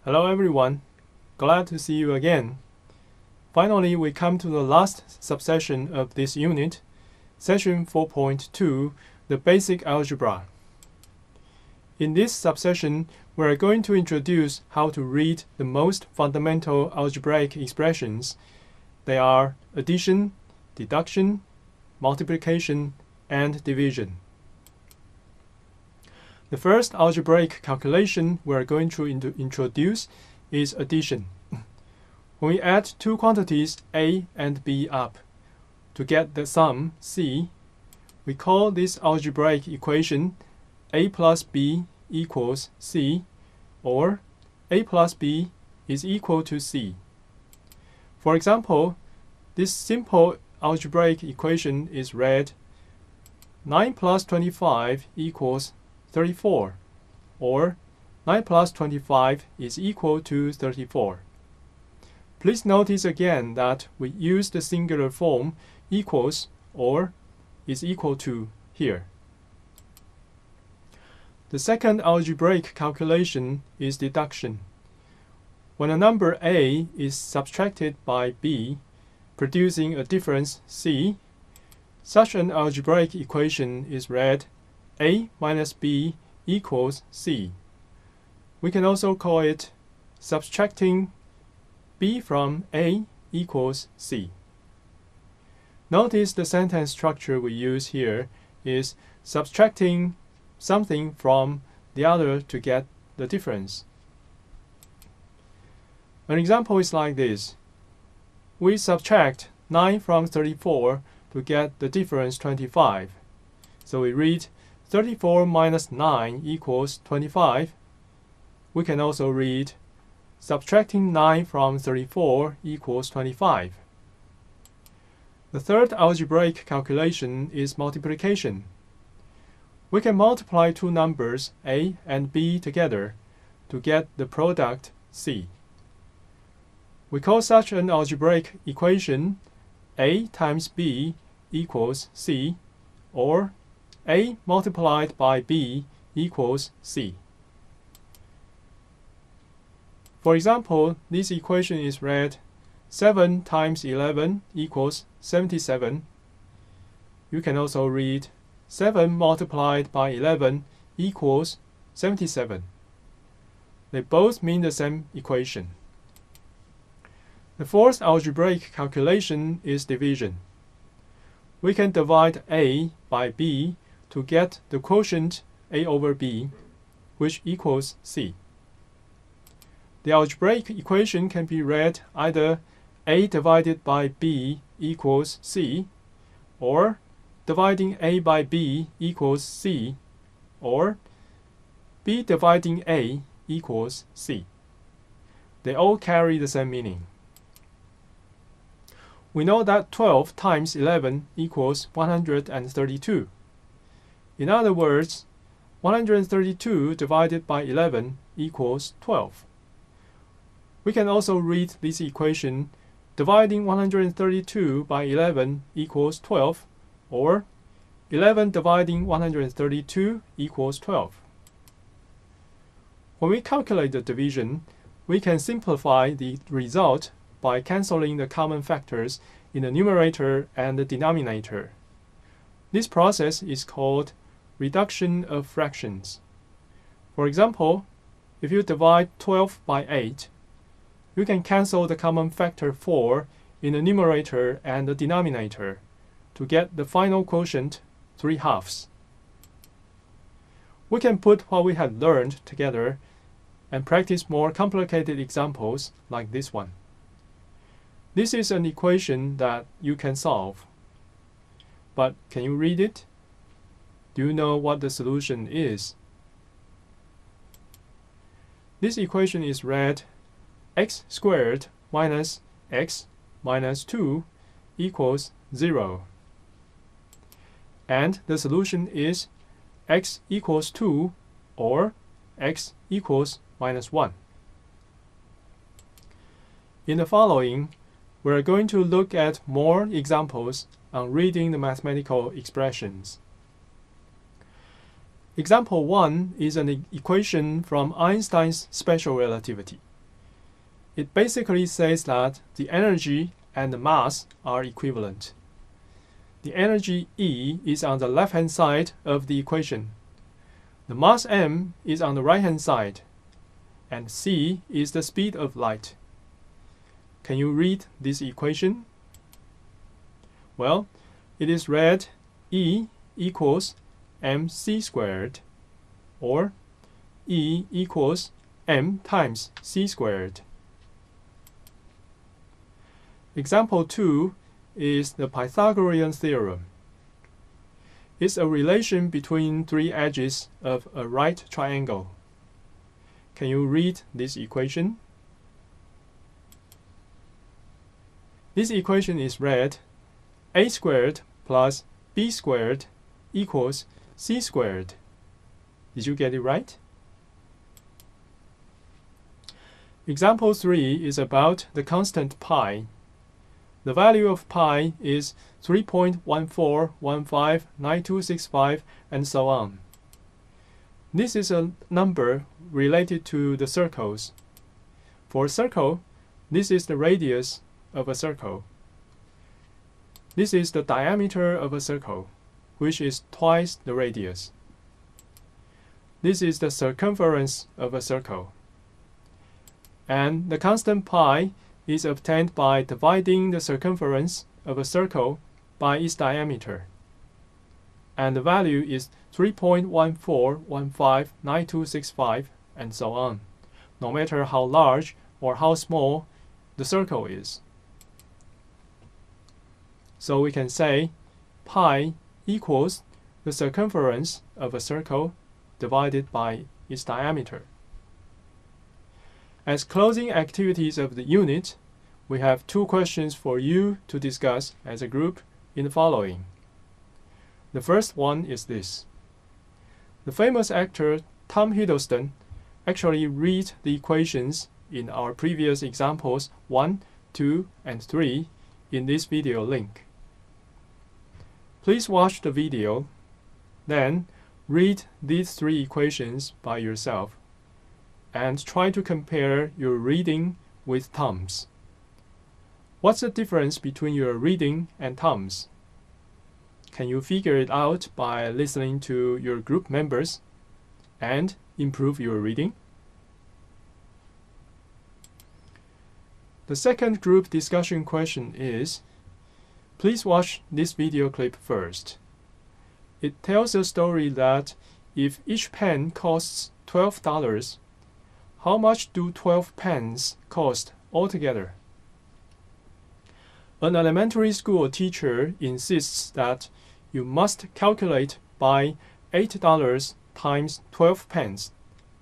Hello everyone, glad to see you again. Finally, we come to the last subsession of this unit, Session 4.2, the Basic Algebra. In this subsession, we are going to introduce how to read the most fundamental algebraic expressions. They are addition, deduction, multiplication, and division. The first algebraic calculation we are going to introduce is addition. When we add two quantities A and B up to get the sum C, we call this algebraic equation A plus B equals C, or A plus B is equal to C. For example, this simple algebraic equation is read 9 plus 25 equals 34, or 9 plus 25 is equal to 34. Please notice again that we use the singular form equals or is equal to here. The second algebraic calculation is deduction. When a number A is subtracted by B, producing a difference C, such an algebraic equation is read A minus B equals C. We can also call it subtracting B from A equals C. Notice the sentence structure we use here is subtracting something from the other to get the difference. An example is like this. We subtract 9 from 34 to get the difference 25. So we read 34 minus 9 equals 25. We can also read subtracting 9 from 34 equals 25. The third algebraic calculation is multiplication. We can multiply two numbers A and B together to get the product C. We call such an algebraic equation A times B equals C, or A multiplied by B equals C. For example, this equation is read 7 times 11 equals 77. You can also read 7 multiplied by 11 equals 77. They both mean the same equation. The fourth algebraic calculation is division. We can divide A by B to get the quotient A over B, which equals C. The algebraic equation can be read either A divided by B equals C, or dividing A by B equals C, or B dividing A equals C. They all carry the same meaning. We know that 12 times 11 equals 132. In other words, 132 divided by 11 equals 12. We can also read this equation dividing 132 by 11 equals 12, or 11 dividing 132 equals 12. When we calculate the division, we can simplify the result by canceling the common factors in the numerator and the denominator. This process is called reduction of fractions. For example, if you divide 12 by 8, you can cancel the common factor 4 in the numerator and the denominator to get the final quotient 3/2. We can put what we had learned together and practice more complicated examples like this one. This is an equation that you can solve. But can you read it? Do you know what the solution is? This equation is read x squared minus x minus 2 equals 0. And the solution is x equals 2 or x equals minus 1. In the following, we are going to look at more examples on reading the mathematical expressions. Example 1 is an equation from Einstein's special relativity. It basically says that the energy and the mass are equivalent. The energy E is on the left-hand side of the equation. The mass m is on the right-hand side, and c is the speed of light. Can you read this equation? Well, it is read E equals mc squared, or E equals m times c squared. Example 2 is the Pythagorean theorem. It's a relation between three edges of a right triangle. Can you read this equation? This equation is read a squared plus b squared equals c squared. Did you get it right? Example 3 is about the constant pi. The value of pi is 3.14159265 and so on. This is a number related to the circles. For a circle, this is the radius of a circle. This is the diameter of a circle, which is twice the radius. This is the circumference of a circle. And the constant pi is obtained by dividing the circumference of a circle by its diameter. And the value is 3.14159265 and so on, no matter how large or how small the circle is. So we can say pi equals the circumference of a circle divided by its diameter. As closing activities of the unit, we have two questions for you to discuss as a group in the following. The first one is this. The famous actor Tom Hiddleston actually read the equations in our previous examples 1, 2, and 3 in this video link. Please watch the video, then read these three equations by yourself and try to compare your reading with Tom's. What's the difference between your reading and Tom's? Can you figure it out by listening to your group members and improve your reading? The second group discussion question is, please watch this video clip first. It tells a story that if each pen costs $12, how much do 12 pens cost altogether? An elementary school teacher insists that you must calculate by $8 times 12 pence,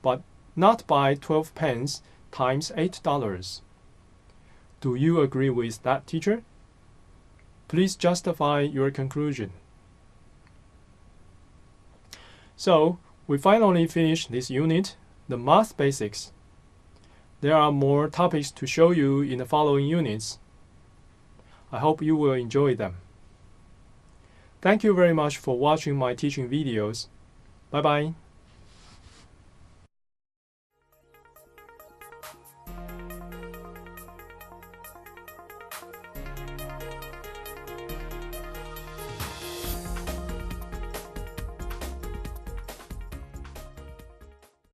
but not by 12 pence times $8. Do you agree with that teacher? Please justify your conclusion. So, we finally finished this unit, the math basics. There are more topics to show you in the following units. I hope you will enjoy them. Thank you very much for watching my teaching videos. Bye-bye.